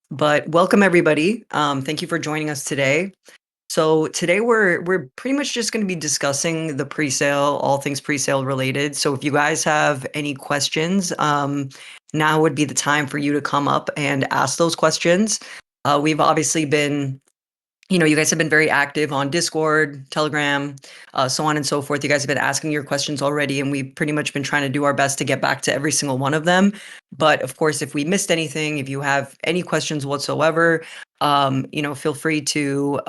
But welcome everybody. Thank you for joining us today. So today we're pretty much just going to be discussing the pre-sale, all things pre-sale related. So if you guys have any questions, now would be the time for you to come up and ask those questions. We've obviously been you guys have been very active on Discord, Telegram, so on and so forth. You guys have been asking your questions already, and we've pretty much been trying to do our best to get back to every single one of them. But of course, if we missed anything, if you have any questions whatsoever, feel free to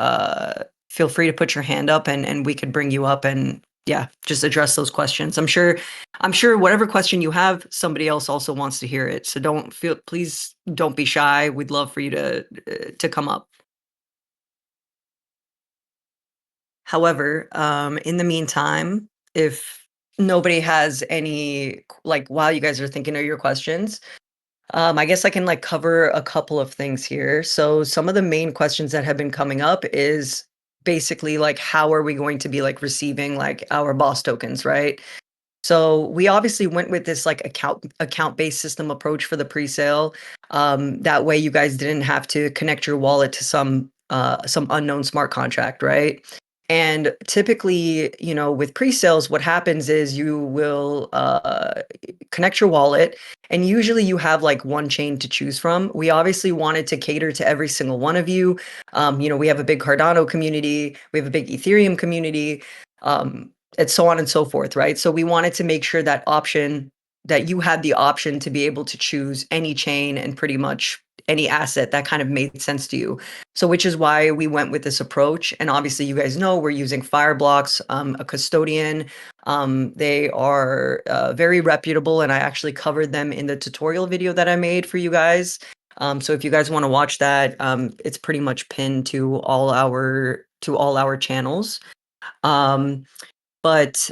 put your hand up, and we could bring you up and yeah, just address those questions. I'm sure whatever question you have, somebody else also wants to hear it. So please don't be shy. We'd love for you to come up. However, in the meantime, if nobody has any, like, while you guys are thinking of your questions, I guess I can like cover a couple of things here. So some of the main questions that have been coming up is basically like, how are we going to be like receiving like our boss tokens, right? So we obviously went with this like account-based system approach for the pre-sale. That way you guys didn't have to connect your wallet to some unknown smart contract, right? And typically, with pre-sales, what happens is you will connect your wallet, and usually you have like one chain to choose from. We obviously wanted to cater to every single one of you. We have a big Cardano community, we have a big Ethereum community. And so on and so forth, right? So we wanted to make sure that you had the option to be able to choose any chain and pretty much any asset that kind of made sense to you. So which is why we went with this approach. And obviously you guys know we're using Fireblocks, a custodian. They are very reputable, and I actually covered them in the tutorial video that I made for you guys. So if you guys want to watch that, it's pretty much pinned to all our channels. Um, but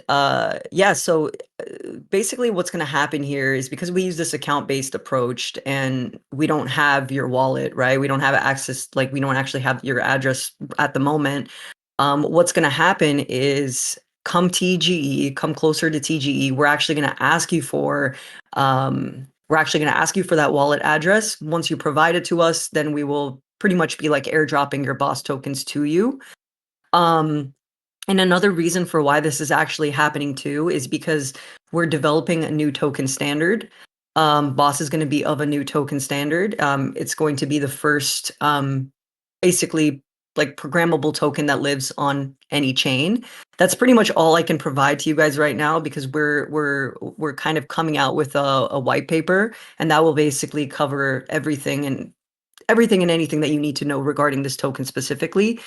basically what's going to happen here is because we use this account-based approach and we don't have your wallet, right? We don't have access, like we don't actually have your address at the moment. What's going to happen is come TGE, come closer to TGE, we're actually going to ask you for that wallet address. Once you provide it to us, then we will pretty much be like airdropping your boss tokens to you. Um, and another reason for why this is actually happening too is because we're developing a new token standard. BOS is going to be of a new token standard. It's going to be the first, basically, like programmable token that lives on any chain. That's pretty much all I can provide to you guys right now because we're kind of coming out with a white paper, and that will basically cover everything and anything that you need to know regarding this token specifically.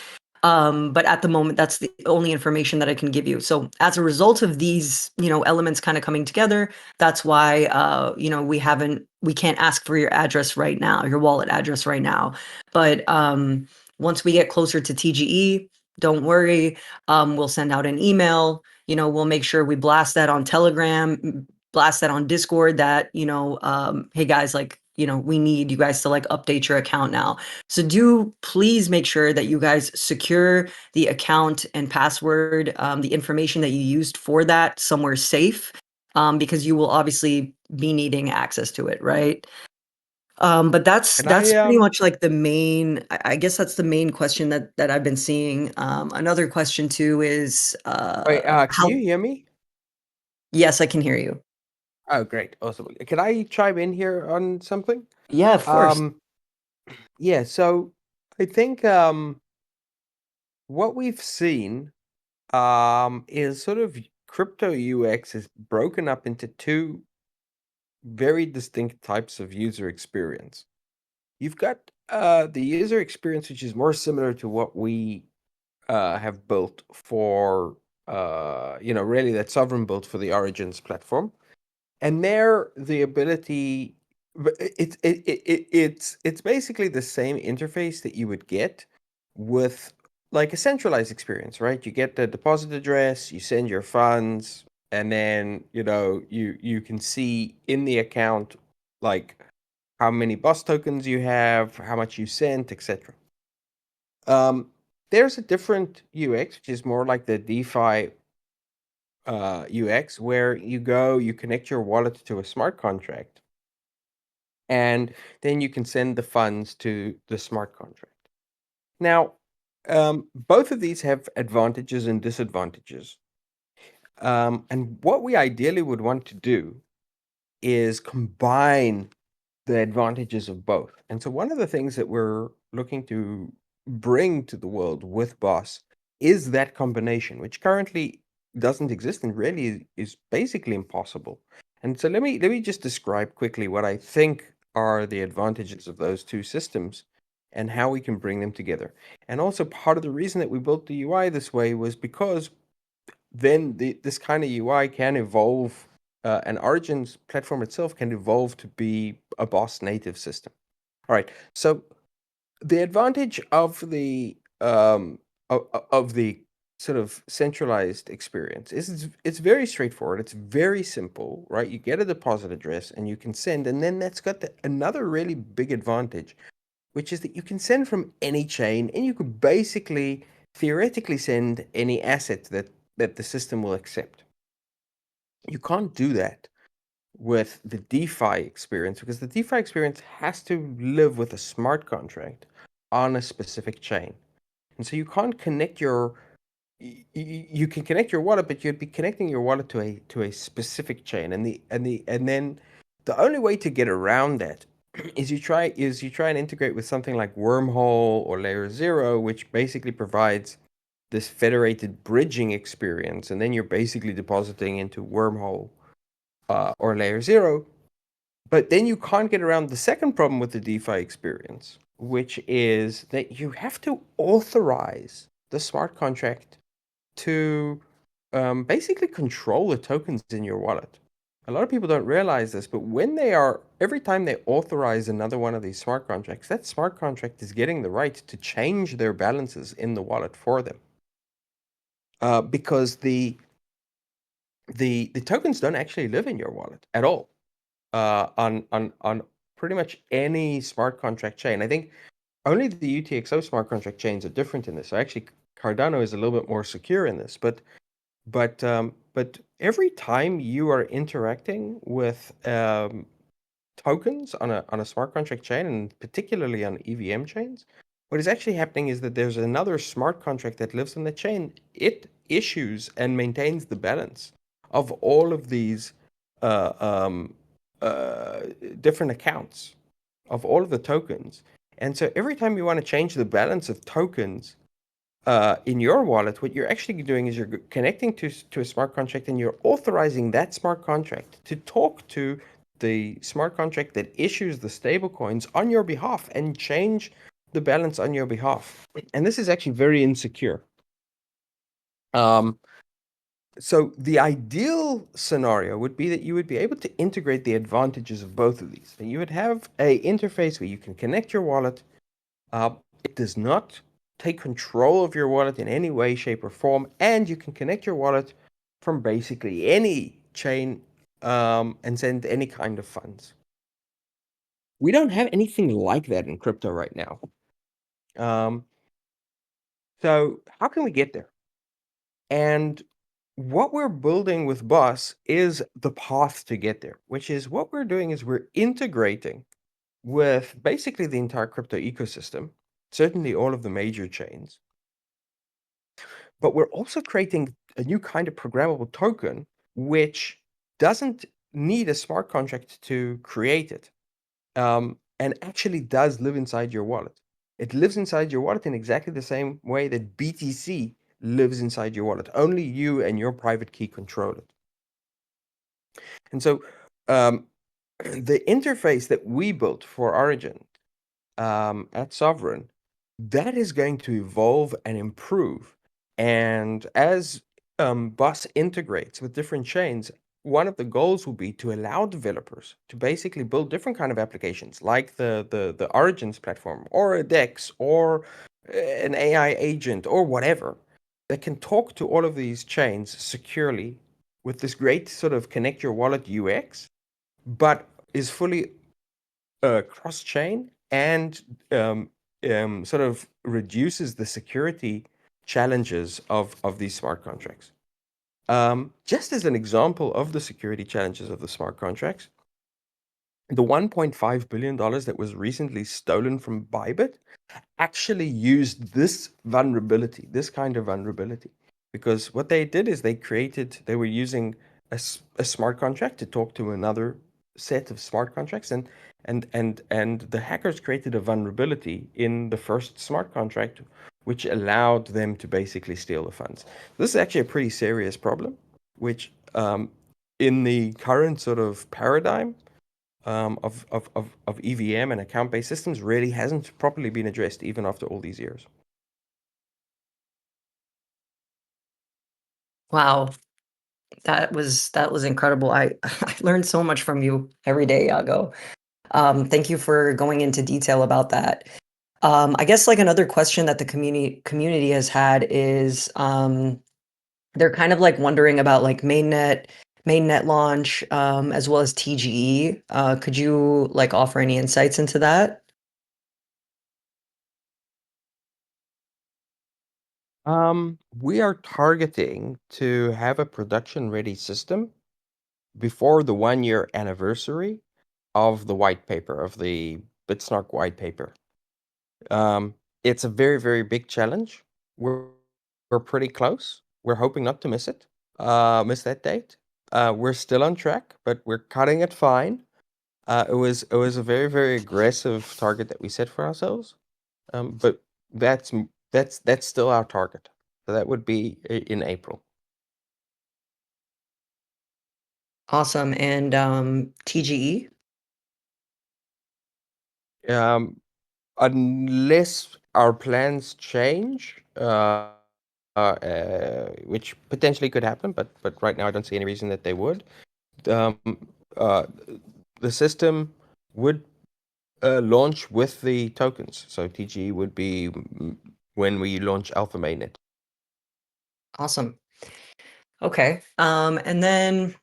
But at the moment, that's the only information that I can give you. So as a result of these, elements kind of coming together, that's why, we can't ask for your address right now, your wallet address right now. But once we get closer to TGE, don't worry. We'll send out an email. We'll make sure we blast that on Telegram, blast that on Discord that, hey guys, like, we need you guys to like update your account now. So do please make sure that you guys secure the account and password, the information that you used for that somewhere safe, because you will obviously be needing access to it, right? But that's Can I that's pretty much like the main. I guess that's the main question that I've been seeing. Another question too is wait, can you how. hear me? Yes, I can hear you. Oh, great. Awesome. Can I chime in here on something? Yeah, of course. Um, yeah, so I think what we've seen is sort of crypto UX is broken up into two very distinct types of user experience. You've got the user experience which is more similar to what we have built for really that Sovereign built for the Origins platform. And there the ability it's basically the same interface that you would get with like a centralized experience, right? You get the deposit address, you send your funds, and then you can see in the account like how many bus tokens you have, how much you sent, etc. There's a different UX which is more like the DeFi UX, where you connect your wallet to a smart contract, and then you can send the funds to the smart contract. Now, both of these have advantages and disadvantages. And what we ideally would want to do is combine the advantages of both. And so one of the things that we're looking to bring to the world with BOS is that combination, which currently doesn't exist and really is basically impossible. And so let me just describe quickly what I think are the advantages of those two systems and how we can bring them together. And also part of the reason that we built the UI this way was because then this kind of UI can evolve, and Origin's platform itself can evolve to be a BOS native system. All right. So the advantage of the of the sort of centralized experience is it's very straightforward. It's very simple, right? You get a deposit address and you can send, and then that's got another really big advantage, which is that you can send from any chain, and you could basically theoretically send any asset that the system will accept. You can't do that with the DeFi experience because the DeFi experience has to live with a smart contract on a specific chain. And so you can't connect you can connect your wallet, but you'd be connecting your wallet to a specific chain. And then the only way to get around that is you try and integrate with something like Wormhole or Layer Zero, which basically provides this federated bridging experience, and then you're basically depositing into Wormhole or Layer Zero. But then you can't get around the second problem with the DeFi experience, which is that you have to authorize the smart contract to basically control the tokens in your wallet. A lot of people don't realize this, but every time they authorize another one of these smart contracts, that smart contract is getting the right to change their balances in the wallet for them. Because the tokens don't actually live in your wallet at all, on pretty much any smart contract chain. I think only the UTXO smart contract chains are different in this. So actually, Cardano is a little bit more secure in this, but every time you are interacting with tokens on a smart contract chain, and particularly on EVM chains, what is actually happening is that there's another smart contract that lives on the chain. It issues and maintains the balance of all of these uh, um, uh, different accounts of all of the tokens. And so every time you want to change the balance of tokens in your wallet, what you're actually doing is you're connecting to a smart contract, and you're authorizing that smart contract to talk to the smart contract that issues the stable coins on your behalf and change the balance on your behalf. And this is actually very insecure. Um, so the ideal scenario would be that you would be able to integrate the advantages of both of these. And you would have a interface where you can connect your wallet. Uh, it does not take control of your wallet in any way, shape, or form, and you can connect your wallet from basically any chain, and send any kind of funds. We don't have anything like that in crypto right now. Um, so how can we get there? And what we're building with BOS is the path to get there, which is what we're doing is we're integrating with basically the entire crypto ecosystem, certainly all of the major chains. But we're also creating a new kind of programmable token, which doesn't need a smart contract to create it, and actually does live inside your wallet. It lives inside your wallet in exactly the same way that BTC lives inside your wallet. Only you and your private key control it. And so um, the interface that we built for Origin, at Sovereign, that is going to evolve and improve. And as BOS integrates with different chains, one of the goals will be to allow developers to basically build different kind of applications, like the Origins platform, or a DEX, or an AI agent, or whatever, that can talk to all of these chains securely with this great sort of connect your wallet UX, but is fully cross-chain, and sort of reduces the security challenges of these smart contracts. Just as an example of the security challenges of the smart contracts, The $1.5 billion that was recently stolen from Bybit actually used this vulnerability, this kind of vulnerability. Because what they did is they were using a smart contract to talk to another set of smart contracts, and the hackers created a vulnerability in the first smart contract, which allowed them to basically steal the funds. This is actually a pretty serious problem, which in the current sort of paradigm of EVM and account-based systems really hasn't properly been addressed even after all these years. Wow, that was incredible. I learned so much from you every day, Yago. Thank you for going into detail about that. I guess like another question that the community has had is they're kind of like wondering about like mainnet launch, as well as TGE. Could you like offer any insights into that? We are targeting to have a production-ready system before the 1 year anniversary of the white paper, of the Bitsnark white paper. It's a very, very big challenge. We're pretty close. We're hoping not to miss that date. We're still on track, but we're cutting it fine. It was a very, very aggressive target that we set for ourselves. But that's still our target. So that would be in April. Awesome. And TGE? Um, unless our plans change, which potentially could happen, but right now I don't see any reason that they would. Um, uh, the system would launch with the tokens. So TGE would be when we launch Alpha Mainnet. Awesome. Okay. And then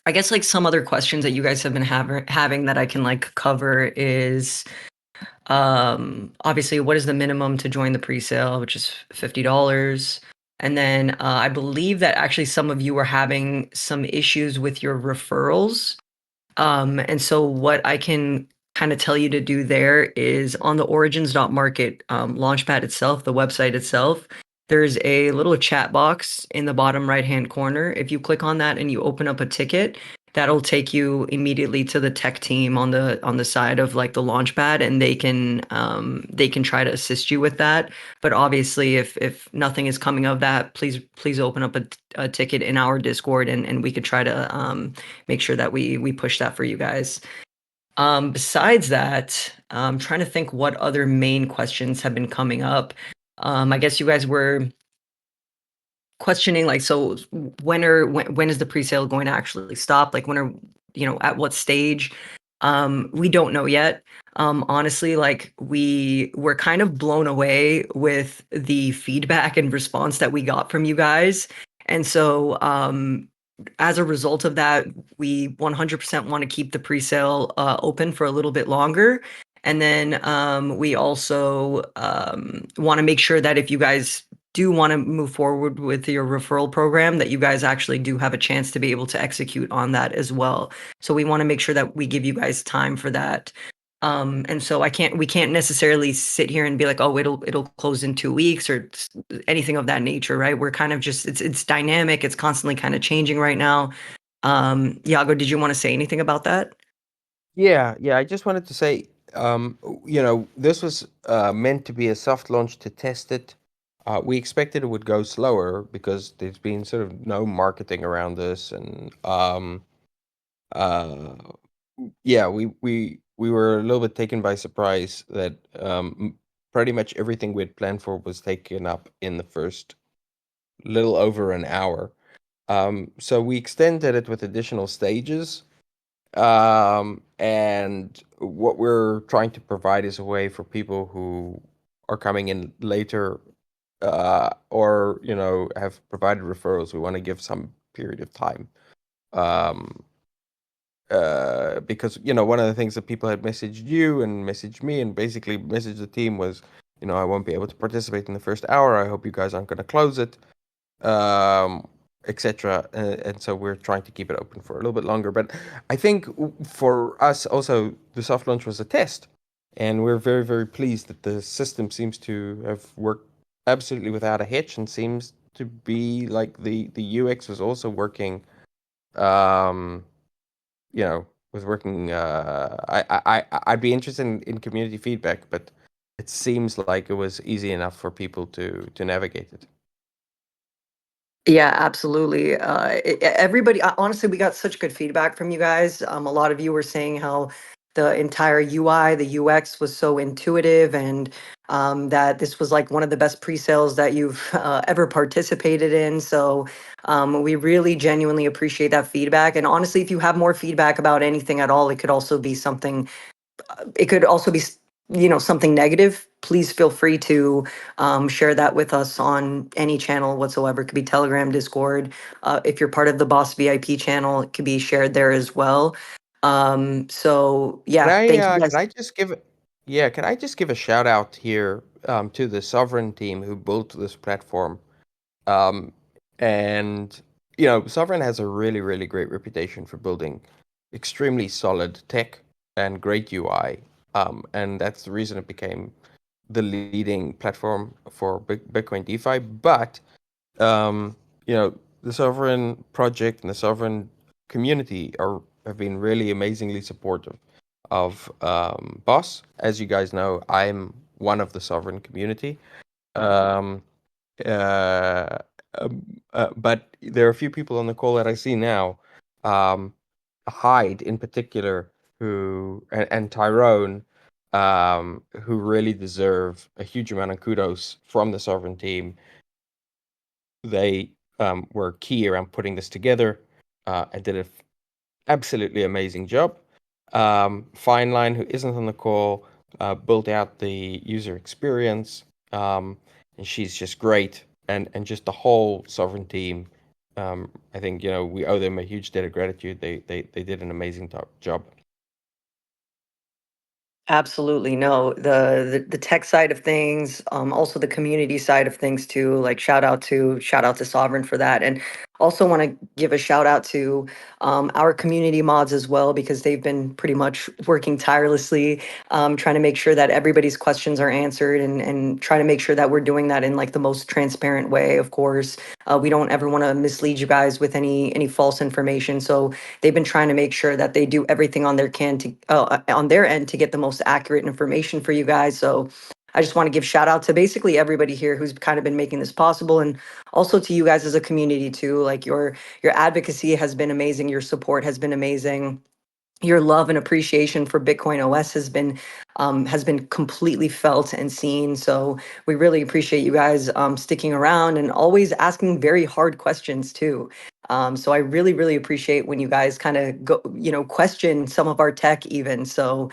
I guess like some other questions that you guys have been having that I can like cover is obviously what is the minimum to join the pre-sale, which is $50. And then I believe that actually some of you were having some issues with your referrals. And so what I can kind of tell you to do there is on the origins.market launchpad itself, the website itself, there's a little chat box in the bottom right-hand corner. If you click on that and you open up a ticket, that'll take you immediately to the tech team on the side of like the launchpad, and they can try to assist you with that. But obviously, if nothing is coming of that, please open up a ticket in our Discord, and we could try to make sure that we push that for you guys. Besides that, I'm trying to think what other main questions have been coming up. I guess you guys were questioning like, so when is the presale going to actually stop? Like when are, at what stage? We don't know yet. Honestly, like we were kind of blown away with the feedback and response that we got from you guys. And so as a result of that, we 100% want to keep the presale open for a little bit longer. And then we also want to make sure that if you guys do want to move forward with your referral program, that you guys actually do have a chance to be able to execute on that as well. So we want to make sure that we give you guys time for that. And so we can't necessarily sit here and be like, oh, it'll close in 2 weeks or anything of that nature, right? We're kind of just, it's dynamic. It's constantly kind of changing right now. Yago, did you want to say anything about that? Yeah, yeah. I just wanted to say, this was meant to be a soft launch to test it. We expected it would go slower because there's been sort of no marketing around this, and uh, yeah, we were a little bit taken by surprise that pretty much everything we'd planned for was taken up in the first little over an hour. So we extended it with additional stages. And what we're trying to provide is a way for people who are coming in later, or, have provided referrals. We want to give some period of time. Um, because, one of the things that people had messaged you and messaged me and basically messaged the team was, I won't be able to participate in the first hour. I hope you guys aren't going to close it. Um, etc. And so we're trying to keep it open for a little bit longer. But I think for us also, the soft launch was a test, and we're very, very pleased that the system seems to have worked absolutely without a hitch, and seems to be like the UX was also working. Um, was working. I'd be interested in community feedback, but it seems like it was easy enough for people to navigate it. Yeah, absolutely. Everybody, honestly, we got such good feedback from you guys. A lot of you were saying how the entire UI, the UX was so intuitive, and that this was like one of the best pre-sales that you've ever participated in. So we really genuinely appreciate that feedback. And honestly, if you have more feedback about anything at all, it could also be something it could also be something negative. Please feel free to share that with us on any channel whatsoever. It could be Telegram, Discord. If you're part of the Boss VIP channel, it could be shared there as well. So yeah, thank you Can guys. I just give can I just give a shout out here to the Sovereign team who built this platform. Um, and Sovereign has a really, really great reputation for building extremely solid tech and great UI. And that's the reason it became the leading platform for Bitcoin DeFi. But um, the Sovereign project and the Sovereign community have been really amazingly supportive of BOS. As you guys know, I'm one of the Sovereign community. Um, uh, but there are a few people on the call that I see now, um, Hyde in particular, and Tyrone, who really deserve a huge amount of kudos from the Sovereign team. They were key around putting this together and did an absolutely amazing job. Fine Line, who isn't on the call, built out the user experience, and she's just great. And just the whole Sovereign team. I think we owe them a huge debt of gratitude. They did an amazing job. Absolutely. No, the tech side of things, also the community side of things too. Like shout out to Sovereign for that. And also want to give a shout out to our community mods as well, because they've been pretty much working tirelessly, trying to make sure that everybody's questions are answered, and trying to make sure that we're doing that in like the most transparent way, of course. We don't ever want to mislead you guys with any false information. So they've been trying to make sure that they do everything on their end to get the most accurate information for you guys. So I just want to give shout out to basically everybody here who's kind of been making this possible, and also to you guys as a community too. Like your advocacy has been amazing, your support has been amazing, your love and appreciation for BitcoinOS has been completely felt and seen. So we really appreciate you guys sticking around and always asking very hard questions too. So I really, really appreciate when you guys kind of go, question some of our tech even. So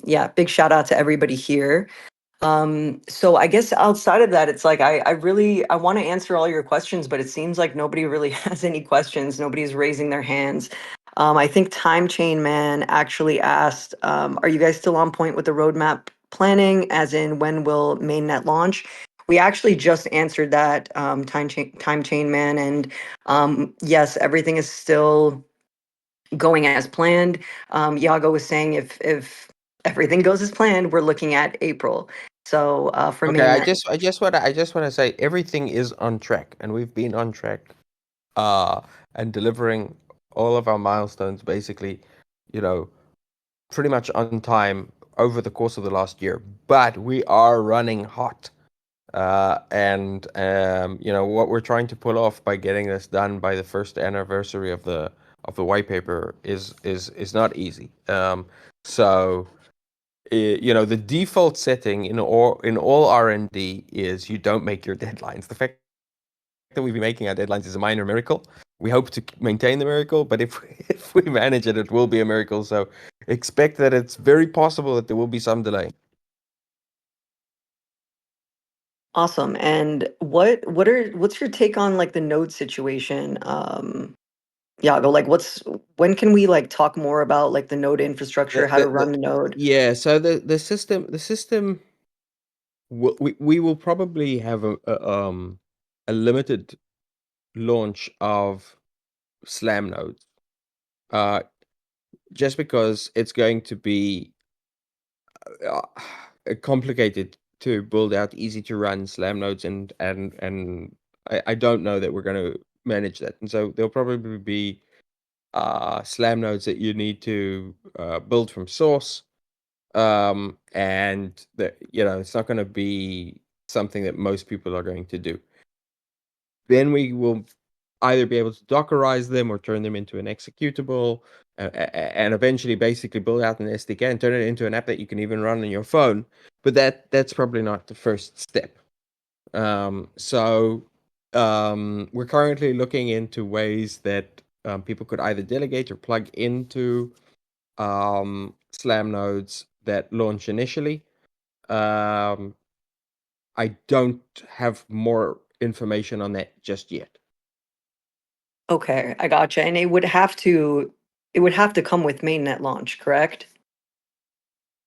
yeah, big shout out to everybody here. So I guess outside of that, it's like I want to answer all your questions, but it seems like nobody really has any questions. Nobody's raising their hands. I think Time Chain Man actually asked, are you guys still on point with the roadmap planning, as in when will mainnet launch? We actually just answered that, Time Chain Man, and yes, everything is still going as planned. Yago was saying if everything goes as planned, we're looking at April. So for Okay, mainnet, I just want to say everything is on track, and we've been on track, uh, and delivering all of our milestones basically, you know, pretty much on time over the course of the last year. But we are running hot. And what we're trying to pull off by getting this done by the first anniversary of the white paper is not easy. So the default setting in all R&D is you don't make your deadlines. The fact that we've been making our deadlines is a minor miracle. We hope to maintain the miracle, but if if we manage it, it will be a miracle. So expect that it's very possible that there will be some delay. awesome. And what's your take on like the node situation? Yago, like when can we like talk more about like the node infrastructure, how to run the node? Yeah, so the system we will probably have a limited launch of Slam nodes, uh, just because it's going to be uh, complicated to build out easy to run Slam nodes, and I don't know that we're going to manage that. And so there'll probably be Slam nodes that you need to build from source, and that it's not going to be something that most people are going to do. Then we will either be able to Dockerize them or turn them into an executable, and eventually basically build out an SDK and turn it into an app that you can even run on your phone. But that's probably not the first step. So we're currently looking into ways that people could either delegate or plug into Slam nodes that launch initially. Um, I don't have more information on that just yet. Okay, I gotcha. And it would have to come with mainnet launch, correct?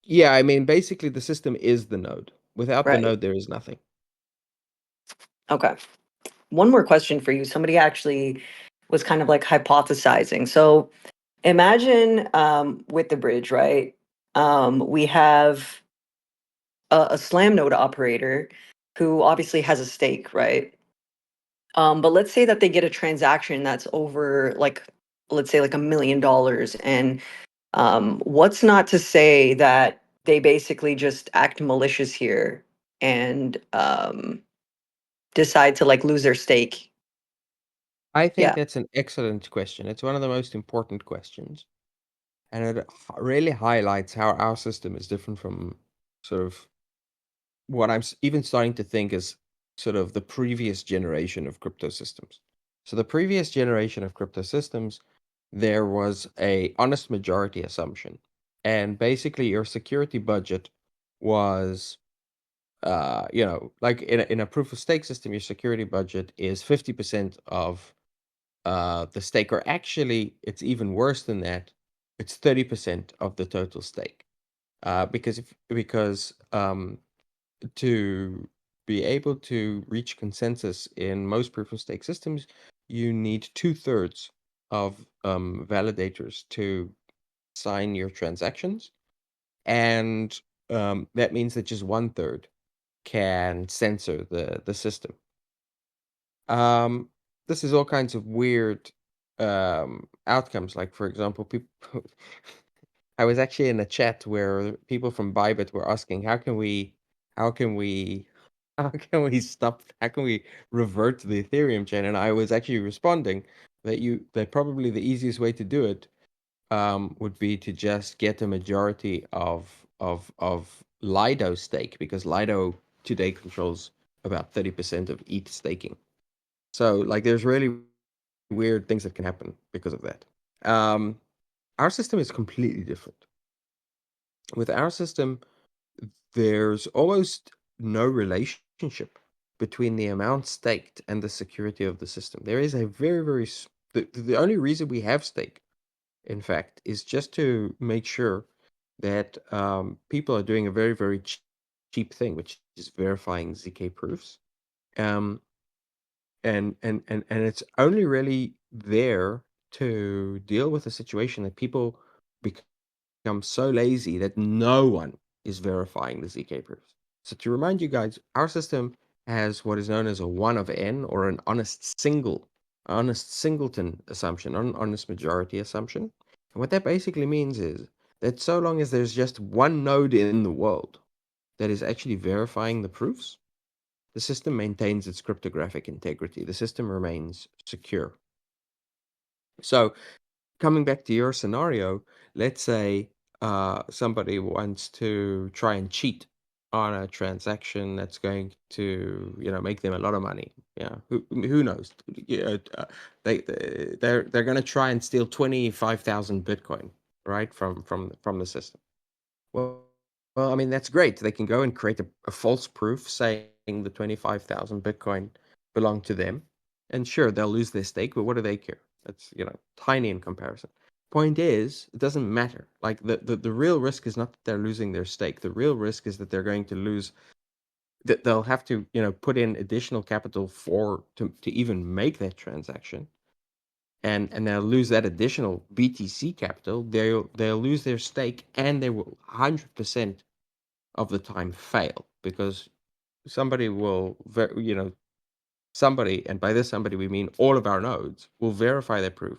Yeah, I mean, basically, the system is the node. Without the Right. node, there is nothing. Okay. One more question for you. Somebody actually was kind of like hypothesizing. So imagine with the bridge, right? We have a slam node operator who obviously has a stake, right? But let's say that they get a transaction that's over like, let's say like $1 million, and what's not to say that they basically just act malicious here and decide to like lose their stake? I think Yeah. that's an excellent question. It's one of the most important questions, and it really highlights how our system is different from sort of what even starting to think is sort of the previous generation of crypto systems. So the previous generation of crypto systems, there was a honest majority assumption, and basically your security budget was like in a proof of stake system, your security budget is 50% of the stake, or actually, it's even worse than that. It's 30% of the total stake. Because to be able to reach consensus in most proof of stake systems, you need two-thirds of validators to sign your transactions, and that means that just one-third can censor the system. Um, this is all kinds of weird outcomes. Like for example, people. I was actually in a chat where people from Bybit were asking, how can we, how can we revert to the Ethereum chain? And I was actually responding that probably the easiest way to do it would be to just get a majority of Lido stake, because Lido today controls about 30% of ETH staking. So like there's really weird things that can happen because of that. Um, our system is completely different. With our system, there's almost no relationship between the amount staked and the security of the system. There is a very, the only reason we have stake, in fact, is just to make sure that people are doing a very, very cheap thing, which is verifying ZK proofs. Um, and it's only really there to deal with a situation that people become so lazy that no one is verifying the ZK proofs. So to remind you guys, our system has what is known as a one of n, or an honest singleton assumption, or an honest majority assumption. And what that basically means is that so long as there's just one node in the world that is actually verifying the proofs, the system maintains its cryptographic integrity. The system remains secure. So, coming back to your scenario, let's say somebody wants to try and cheat on a transaction that's going to, make them a lot of money. Yeah, who knows? Yeah, they're going to try and steal 25,000 Bitcoin, right, from the system. Well, I mean, that's great. They can go and create a false proof saying the 25,000 Bitcoin belong to them. And sure, they'll lose their stake, but what do they care? That's, tiny in comparison. Point is, it doesn't matter. Like the real risk is not that they're losing their stake. The real risk is that they're going to lose that they'll have to, put in additional capital to even make that transaction, and they'll lose that additional BTC capital. They'll lose their stake, and they will 100% of the time fail, because somebody will, somebody, and by this somebody we mean all of our nodes, will verify their proof,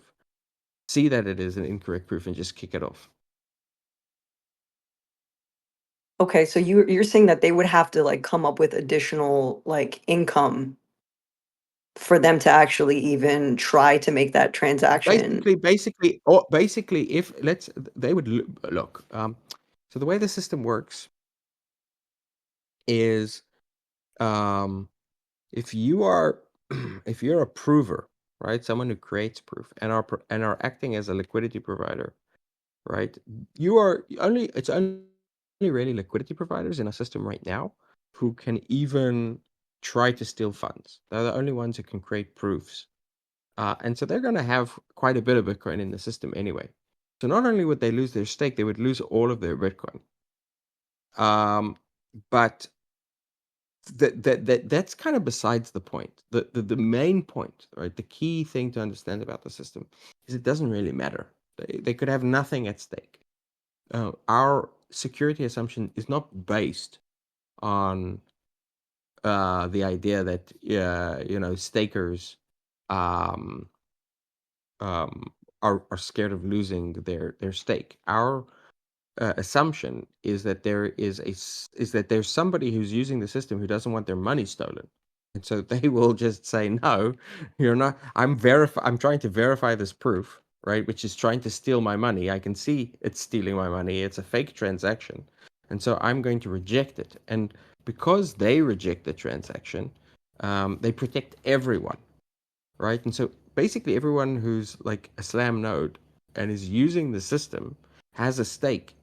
see that it is an incorrect proof, and just kick it off. Okay, so you're saying that they would have to, like, come up with additional, like, income for them to actually even try to make that transaction. Basically, if let's they would look. So the way the system works is, um, if you are if you're a prover, right, someone who creates proof and are acting as a liquidity provider, right, you are only it's only really liquidity providers in our system right now who can even try to steal funds. They're the only ones who can create proofs. And so they're going to have quite a bit of Bitcoin in the system anyway. So not only would they lose their stake, they would lose all of their Bitcoin. Um, but that's kind of besides the point. The main point, right? The key thing to understand about the system is it doesn't really matter. They could have nothing at stake. Our security assumption is not based on the idea that stakers um, um, are scared of losing their stake. Our assumption is that there's somebody who's using the system who doesn't want their money stolen, and so they will just say, no, you're not. I'm trying to verify this proof, right, which is trying to steal my money. I can see it's stealing my money. It's a fake transaction, and so I'm going to reject it. And because they reject the transaction, they protect everyone, right? And so basically everyone who's like a Slam node and is using the system has a stake,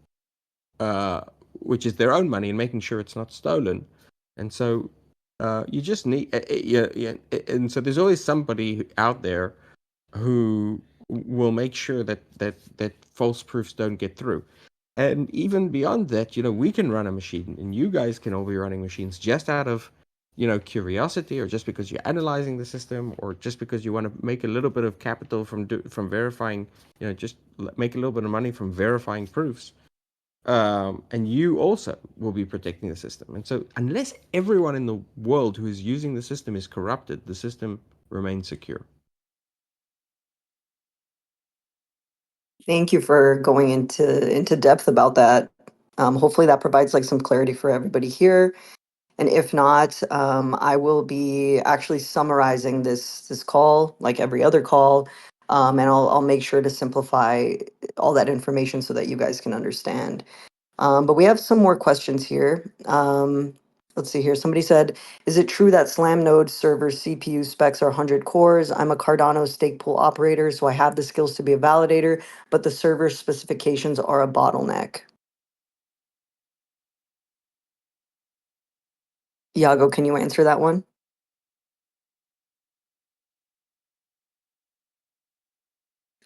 uh, which is their own money, and making sure it's not stolen. And so you just need, yeah, yeah, and so there's always somebody out there who will make sure that false proofs don't get through. And even beyond that, we can run a machine, and you guys can all be running machines just out of, curiosity, or just because you're analyzing the system, or just because you want to make a little bit of capital from verifying, just make a little bit of money from verifying proofs. And you also will be protecting the system. And so, unless everyone in the world who is using the system is corrupted, the system remains secure. Thank you for going into depth about that. Hopefully that provides like some clarity for everybody here. And if not, I will be actually summarizing this call like every other call, and I'll make sure to simplify all that information so that you guys can understand. But we have some more questions here. Let's see here. Somebody said, is it true that Slam node server CPU specs are 100 cores? I'm a Cardano stake pool operator, so I have the skills to be a validator, but the server specifications are a bottleneck. Yago, can you answer that one?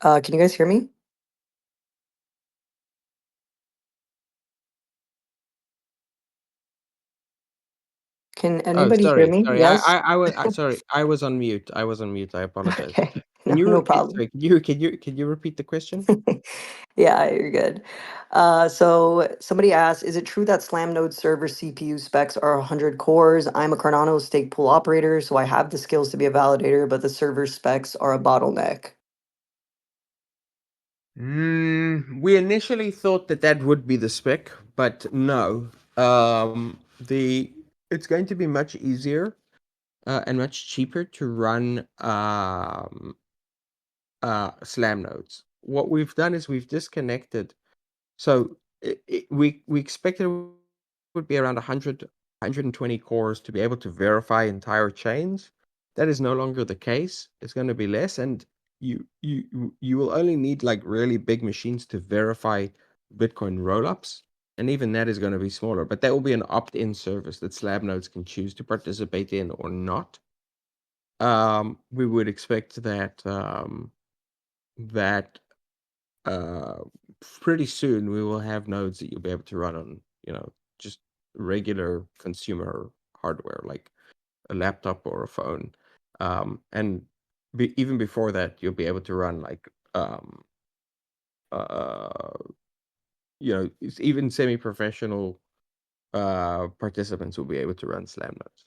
Can you guys hear me? Can Oh, anybody hear sorry, me? sorry. Yes? Sorry. I was on mute. I was on mute. I apologize. Okay. No, no problem. Sorry, can you repeat the question? Yeah, you're good. So somebody asked, is it true that Slam node server CPU specs are 100 cores? I'm a Cardano stake pool operator, so I have the skills to be a validator, but the server specs are a bottleneck. We initially thought that would be the spec, but no. The It's going to be much easier and much cheaper to run Slam nodes. What we've done is we've disconnected. So we expected it would be around 120 cores to be able to verify entire chains. That is no longer the case. It's going to be less, and you will only need like really big machines to verify Bitcoin rollups, and even that is going to be smaller. But that will be an opt-in service that slab nodes can choose to participate in or not. We would expect that uh, pretty soon we will have nodes that you'll be able to run on, just regular consumer hardware, like a laptop or a phone. And even before that, you'll be able to run like uh, even semi-professional participants will be able to run slam nodes.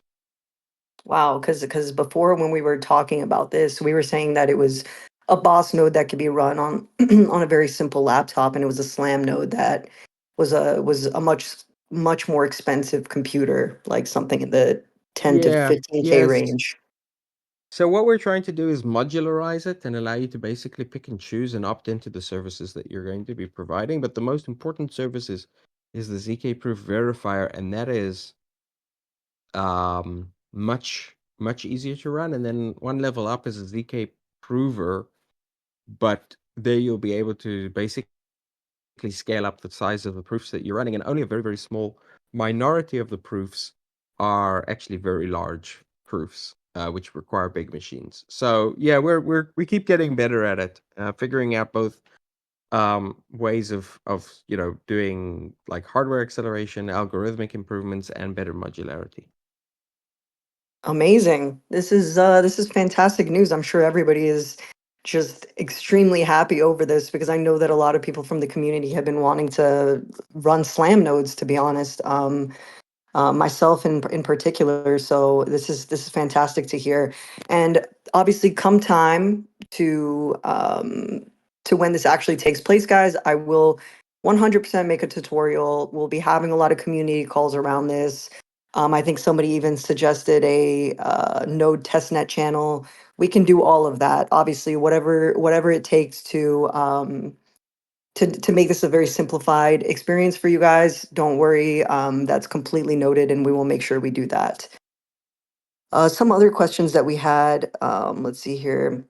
Wow, because before when we were talking about this, we were saying that it was a boss node that could be run on on a very simple laptop, and it was a slam node that was a much more expensive computer, like something in the 10 to Yeah. 15K Yes. range. So what we're trying to do is modularize it and allow you to basically pick and choose and opt into the services that you're going to be providing. But the most important service is the ZK proof verifier, and that is much easier to run. And then one level up is a ZK prover, but there you'll be able to basically scale up the size of the proofs that you're running, and only a very, very small minority of the proofs are actually very large proofs, which require big machines. So yeah, we keep getting better at it, figuring out both ways of doing like hardware acceleration, algorithmic improvements, and better modularity. Amazing. This is fantastic news. I'm sure everybody is just extremely happy over this because I know that a lot of people from the community have been wanting to run slam nodes, to be honest. Myself in particular. So this is fantastic to hear. And obviously, come time to when this actually takes place, guys, I will 100% make a tutorial. We'll be having a lot of community calls around this. I think somebody even suggested a node testnet channel. We can do all of that. Obviously, whatever it takes to make this a very simplified experience for you guys. Don't worry, that's completely noted, and we will make sure we do that. Some other questions that we had. Let's see here.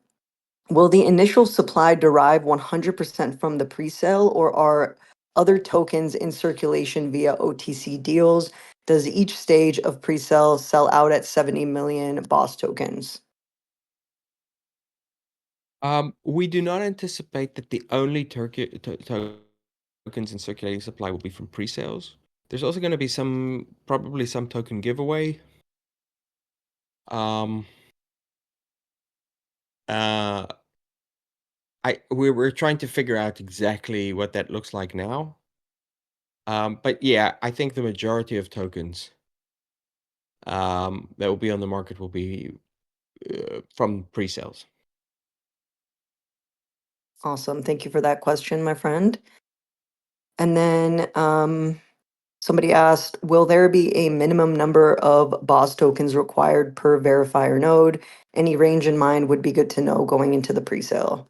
Will the initial supply derive 100% from the presale, or are other tokens in circulation via OTC deals? Does each stage of presale sell out at 70 million BOS tokens? We do not anticipate that the only tokens in circulating supply will be from pre-sales. There's also going to be probably some token giveaway. Um, uh, we're trying to figure out exactly what that looks like now. But yeah, I think the majority of tokens that will be on the market will be from pre-sales. Awesome. Thank you for that question, my friend. And then somebody asked, will there be a minimum number of BOS tokens required per verifier node? Any range in mind would be good to know going into the presale.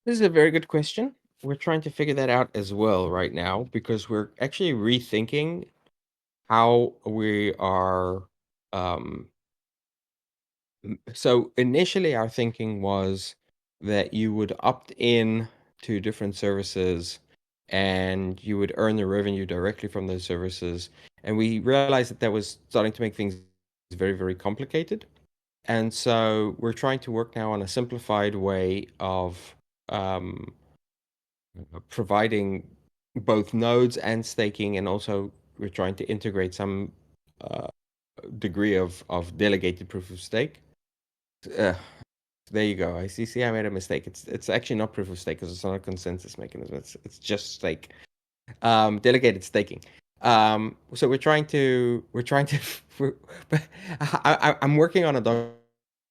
This is a very good question. We're trying to figure that out as well right now because we're actually rethinking how we are. Um, so initially, our thinking was that you would opt in to different services and you would earn the revenue directly from those services. And we realized that that was starting to make things very, very complicated. And so we're trying to work now on a simplified way of um, providing both nodes and staking, and also we're trying to integrate some uh, degree of delegated proof of stake. Uh, there you go. See, I made a mistake. It's actually not proof of stake because it's not a consensus mechanism. It's just stake. Delegated staking. So we're trying to I'm working on a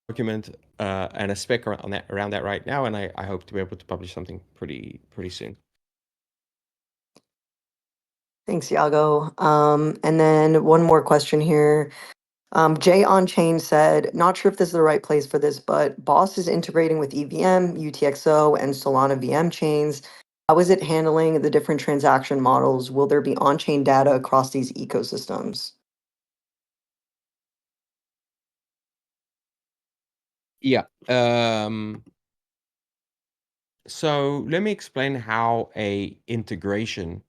document and a spec around that right now, and I hope to be able to publish something pretty soon. Thanks, Yago. And then one more question here. Jay on Chain said, not sure if this is the right place for this, but BOSS is integrating with EVM, UTXO, and Solana VM chains. How is it handling the different transaction models? Will there be on-chain data across these ecosystems? Yeah. So let me explain how a integration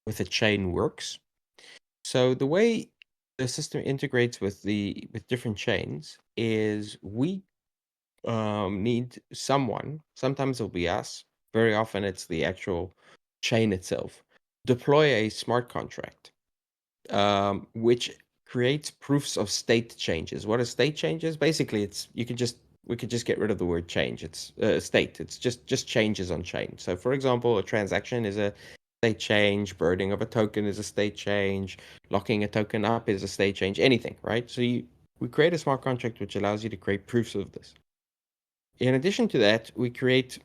with a chain works. So the way the system integrates with different chains is we need someone. Sometimes it'll be us. Very often it's the actual chain itself. Deploy a smart contract which creates proofs of state changes. What are state changes? Basically, we could just get rid of the word change. It's state. It's just changes on chain. So, for example, a transaction is a state change. Burning of a token is a state change. Locking a token up is a state change. Anything, right? So we create a smart contract which allows you to create proofs of this. In addition to that, we create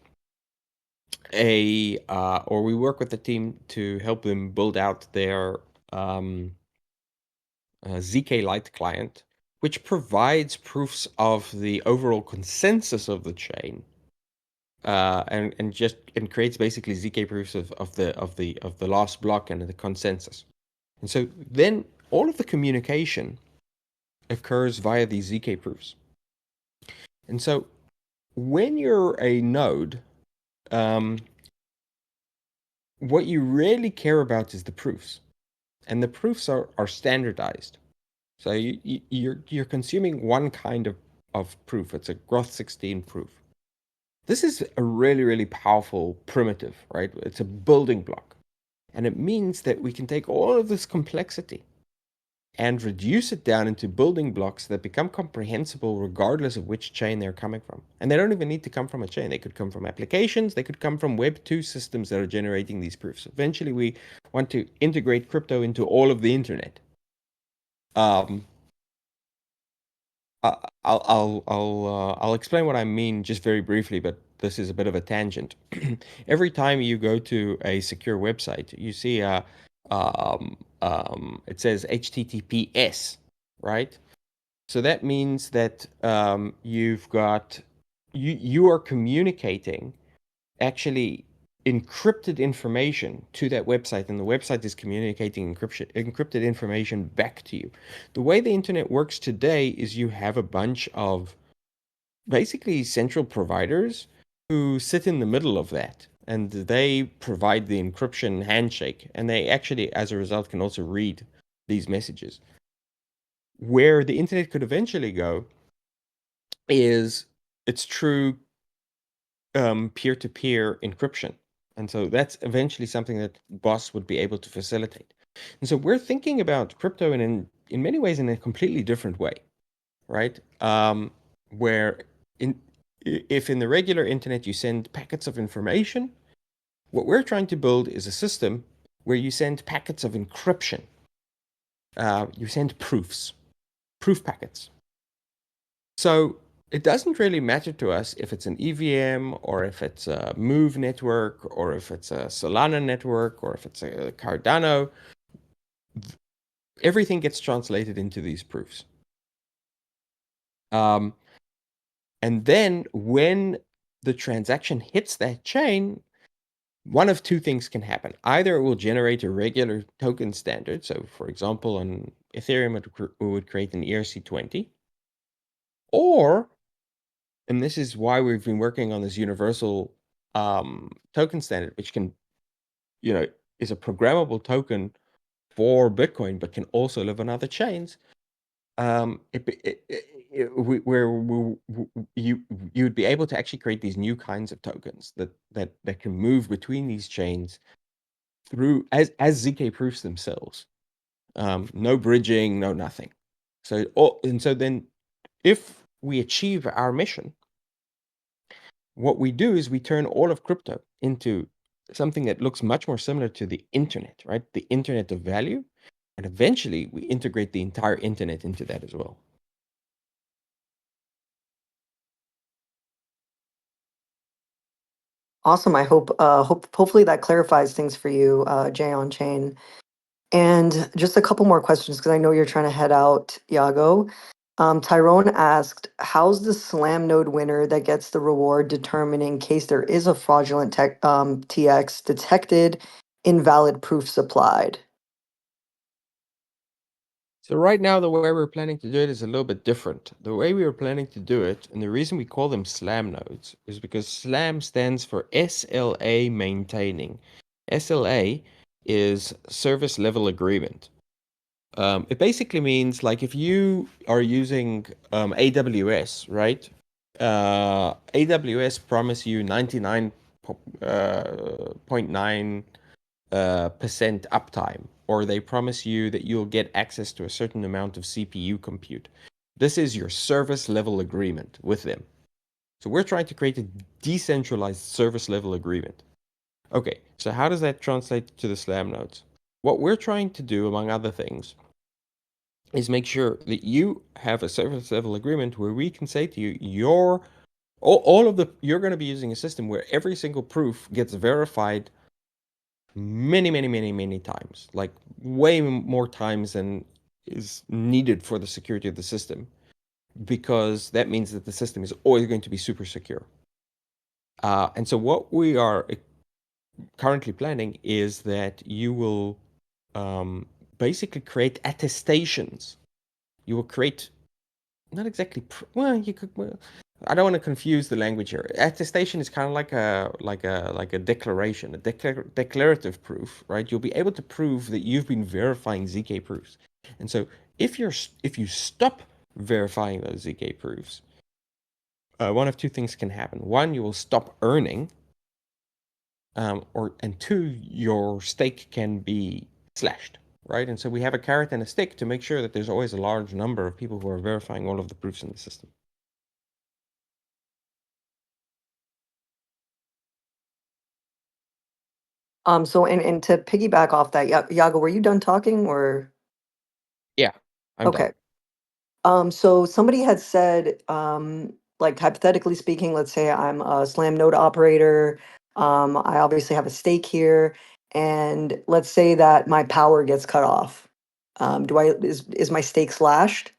or we work with the team to help them build out their ZK Lite client, which provides proofs of the overall consensus of the chain, and creates basically ZK proofs of the last block and the consensus. And so then all of the communication occurs via these ZK proofs. And so when you're a node, what you really care about is the proofs, and the proofs are standardized. So you're consuming one kind of proof. It's a Groth16 proof. This is a really powerful primitive, right? It's a building block. And it means that we can take all of this complexity and reduce it down into building blocks that become comprehensible regardless of which chain they're coming from. And they don't even need to come from a chain. They could come from applications. They could come from Web2 systems that are generating these proofs. Eventually, we want to integrate crypto into all of the internet. Um, I'll explain what I mean just very briefly, but this is a bit of a tangent. Every time you go to a secure website, you see it says HTTPS, right? So that means that you are communicating actually encrypted information to that website, and the website is communicating encrypted information back to you. The way the internet works today is you have a bunch of basically central providers who sit in the middle of that, and they provide the encryption handshake, and they actually, as a result, can also read these messages. Where the internet could eventually go is its true peer-to-peer encryption. And so that's eventually something that BOS would be able to facilitate. And so we're thinking about crypto in many ways in a completely different way, right? Where if in the regular internet you send packets of information, what we're trying to build is a system where you send packets of encryption. You send proof packets. So it doesn't really matter to us if it's an EVM or if it's a Move network or if it's a Solana network or if it's a Cardano. Everything gets translated into these proofs. And then when the transaction hits that chain, one of two things can happen. Either it will generate a regular token standard. So for example, on Ethereum, it would create an ERC20. Or, and this is why we've been working on this universal token standard, which can, is a programmable token for Bitcoin, but can also live on other chains. You would be able to actually create these new kinds of tokens that can move between these chains through as ZK proofs themselves. No bridging, no nothing. So then if we achieve our mission, what we do is we turn all of crypto into something that looks much more similar to the internet, right? The internet of value. And eventually we integrate the entire internet into that as well. Awesome. I hopefully that clarifies things for you, Jay on chain. And just a couple more questions because I know you're trying to head out, Yago. Tyrone asked, how's the slam node winner that gets the reward determined in case there is a fraudulent TX detected, invalid proof supplied? So right now, the way we're planning to do it is a little bit different. The way we were planning to do it, and the reason we call them SLAM nodes, is because SLAM stands for SLA maintaining. SLA is service level agreement. It basically means like if you are using AWS, right? AWS promise you 99.9% uptime or they promise you that you'll get access to a certain amount of CPU compute. This is your service level agreement with them. So we're trying to create a decentralized service level agreement. Okay, so how does that translate to the Slam nodes? What we're trying to do, among other things, is make sure that you have a service level agreement where we can say to you, you're going to be using a system where every single proof gets verified many, many, many, many times, like way more times than is needed for the security of the system, because that means that the system is always going to be super secure. And so what we are currently planning is that you will basically create attestations. You will create not exactly well, you could. Well, I don't want to confuse the language here. Attestation is kind of like a declaration, a declarative proof, right? You'll be able to prove that you've been verifying ZK proofs. And so if you stop verifying those ZK proofs, one of two things can happen. One, you will stop earning, and two, your stake can be slashed, right? And so we have a carrot and a stick to make sure that there's always a large number of people who are verifying all of the proofs in the system. So and to piggyback off that, Yago, were you done talking or? Yeah, I'm done. Okay. So somebody had said, like hypothetically speaking, let's say I'm a Slam node operator. I obviously have a stake here, and let's say that my power gets cut off. Is my stake slashed?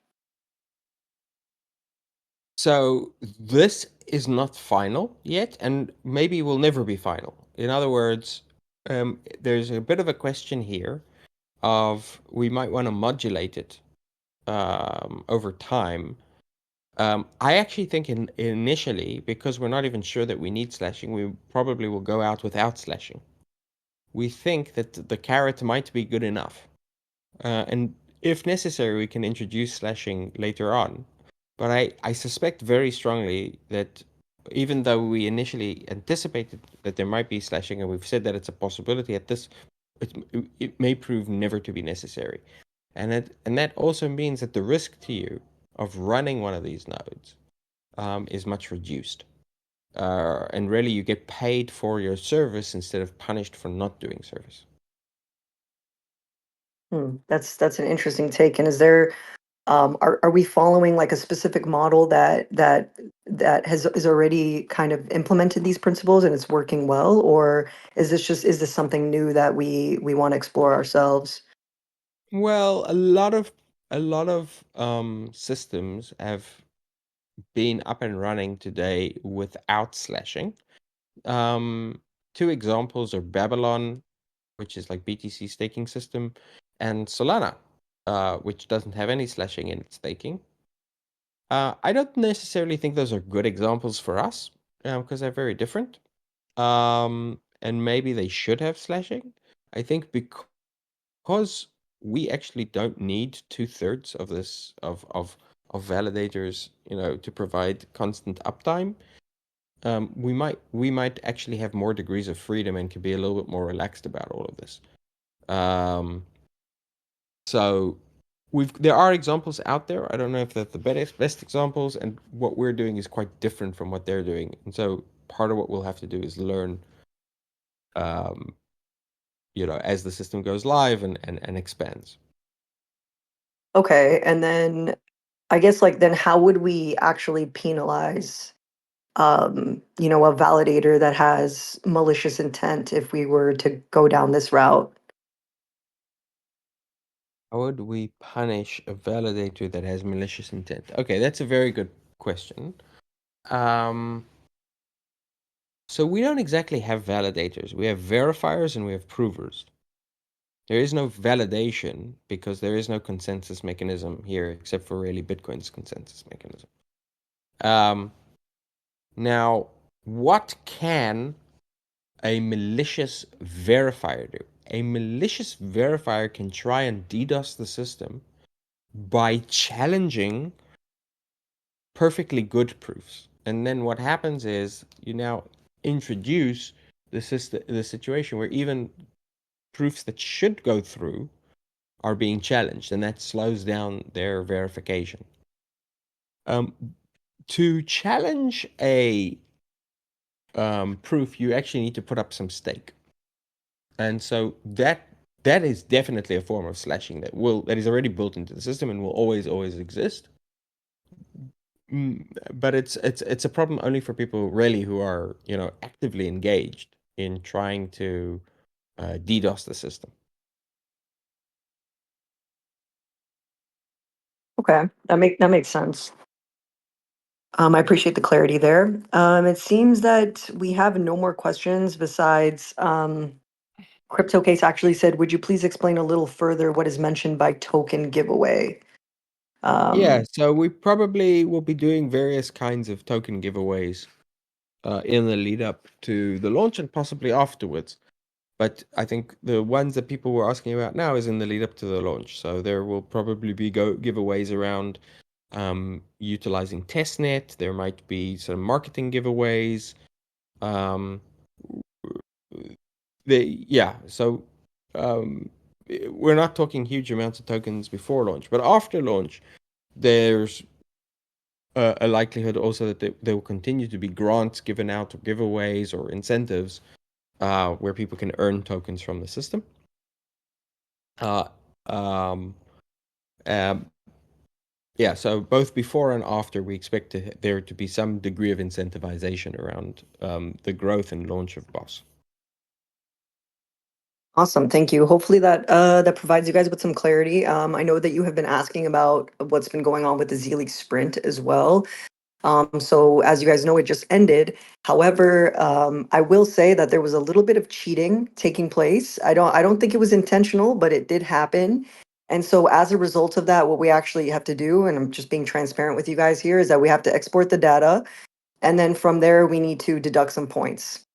So this is not final yet, and maybe will never be final. In other words, there's a bit of a question here of we might want to modulate it over time. I actually think initially, because we're not even sure that we need slashing, we probably will go out without slashing. We think that the carrot might be good enough. And if necessary, we can introduce slashing later on. But I suspect very strongly that even though we initially anticipated that there might be slashing, and we've said that it's a possibility at this, it may prove never to be necessary. And that also means that the risk to you of running one of these nodes is much reduced. And really, you get paid for your service instead of punished for not doing service. That's an interesting take. And is there are we following like a specific model that has is already kind of implemented these principles and it's working well, or is this something new that we want to explore ourselves? Well, a lot of systems have been up and running today without slashing. Um, Two examples are Babylon, which is like BTC staking system, and Solana, which doesn't have any slashing in its staking. I don't necessarily think those are good examples for us, because they're very different. And maybe they should have slashing. I think because we actually don't need 2/3 of this of validators, to provide constant uptime. We might actually have more degrees of freedom and can be a little bit more relaxed about all of this. Um, so there are examples out there. I don't know if they're the best examples, and what we're doing is quite different from what they're doing. And so part of what we'll have to do is learn, um, as the system goes live and expands. Okay, and then I guess like then how would we actually penalize a validator that has malicious intent if we were to go down this route? How would we punish a validator that has malicious intent? Okay, that's a very good question. Um, so we don't exactly have validators. We have verifiers and we have provers. There is no validation because there is no consensus mechanism here except for really Bitcoin's consensus mechanism. Um, Now, what can a malicious verifier do? A malicious verifier can try and DDoS the system by challenging perfectly good proofs. And then what happens is you now introduce the situation where even proofs that should go through are being challenged, and that slows down their verification. To challenge a proof, you actually need to put up some stake, and so that is definitely a form of slashing that is already built into the system and will always exist. But it's a problem only for people really who are actively engaged in trying to DDoS the system. Okay, that makes sense. I appreciate the clarity there. It seems that we have no more questions besides Crypto Case actually said, would you please explain a little further what is mentioned by token giveaway? Yeah, Um, so we probably will be doing various kinds of token giveaways in the lead up to the launch and possibly afterwards. But I think the ones that people were asking about now is in the lead up to the launch. So there will probably be giveaways around utilizing testnet. There might be some marketing giveaways. Um, yeah, so um, we're not talking huge amounts of tokens before launch, but after launch, there's a likelihood also that there will continue to be grants given out or giveaways or incentives where people can earn tokens from the system. Uh, um, um, yeah, so both before and after, we expect there to be some degree of incentivization around the growth and launch of BOS. Awesome, thank you. Hopefully that provides you guys with some clarity. I know that you have been asking about what's been going on with the Z League Sprint as well. So as you guys know, it just ended. However, I will say that there was a little bit of cheating taking place. I don't think it was intentional, but it did happen. And so as a result of that, what we actually have to do, and I'm just being transparent with you guys here, is that we have to export the data. And then from there, we need to deduct some points.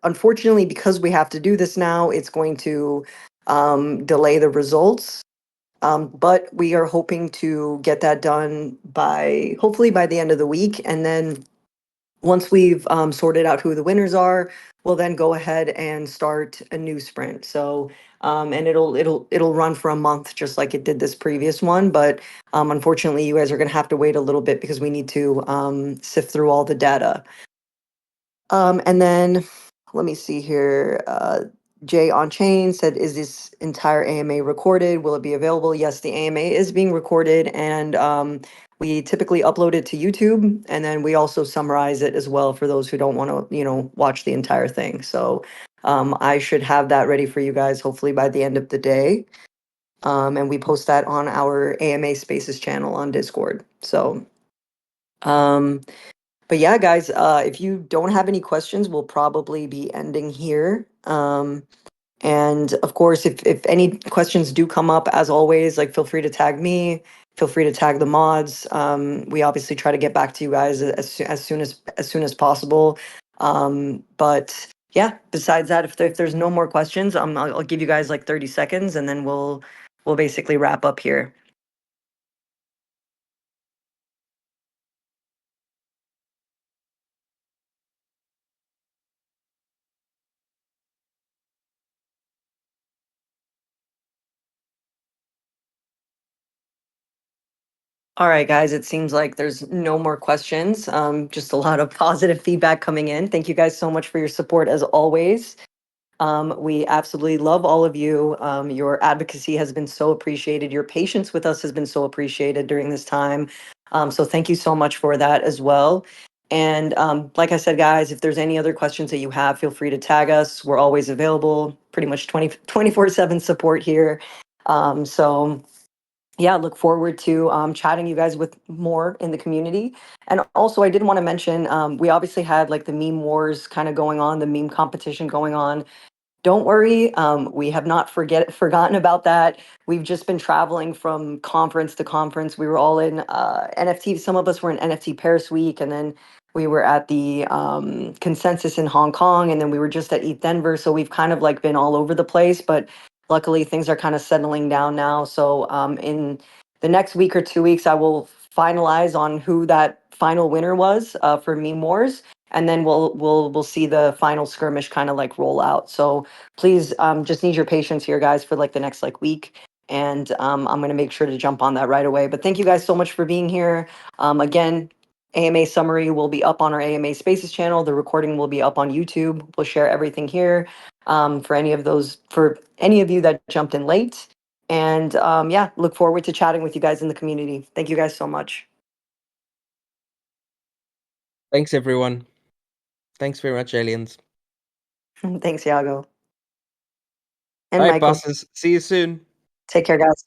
Unfortunately, because we have to do this now, it's going to delay the results. But we are hoping to get that done by hopefully by the end of the week. And then once we've sorted out who the winners are, we'll then go ahead and start a new sprint. So and it'll run for a month just like it did this previous one. But unfortunately, you guys are gonna have to wait a little bit because we need to sift through all the data. And then let me see here. Jay on Chain said, is this entire AMA recorded? Will it be available? Yes, the AMA is being recorded, and we typically upload it to YouTube, and then we also summarize it as well for those who don't want to, watch the entire thing. So I should have that ready for you guys hopefully by the end of the day. And we post that on our AMA Spaces channel on Discord. So um, but yeah, guys, if you don't have any questions, we'll probably be ending here. And of course, if any questions do come up, as always, like feel free to tag me, feel free to tag the mods. We obviously try to get back to you guys as soon as possible. But yeah, besides that, if there's no more questions, I'll give you guys like 30 seconds, and then we'll basically wrap up here. All right, guys, it seems like there's no more questions. Just a lot of positive feedback coming in. Thank you guys so much for your support as always. We absolutely love all of you. Your advocacy has been so appreciated. Your patience with us has been so appreciated during this time. So thank you so much for that as well. And like I said, guys, if there's any other questions that you have, feel free to tag us. We're always available, pretty much 24/7 support here. So yeah, look forward to chatting you guys with more in the community. And also, I did want to mention we obviously had like the meme wars kind of going on, the meme competition going on. Don't worry, we have not forgotten about that. We've just been traveling from conference to conference. We were all in NFT. Some of us were in NFT Paris Week, and then we were at the Consensus in Hong Kong, and then we were just at ETH Denver. So we've kind of like been all over the place, but luckily things are kind of settling down now. So in the next week or 2 weeks, I will finalize on who that final winner was for Meme Wars. and then we'll see the final skirmish kind of like roll out. So please, just need your patience here, guys, for like the next like week. And I'm gonna make sure to jump on that right away. But thank you guys so much for being here. Again, AMA summary will be up on our AMA Spaces channel. The recording will be up on YouTube. We'll share everything here for any of you that jumped in late. And yeah, look forward to chatting with you guys in the community. Thank you guys so much. Thanks, everyone. Thanks very much, aliens. Thanks, Yago and All right, Michael. bosses. See you soon. Take care, guys.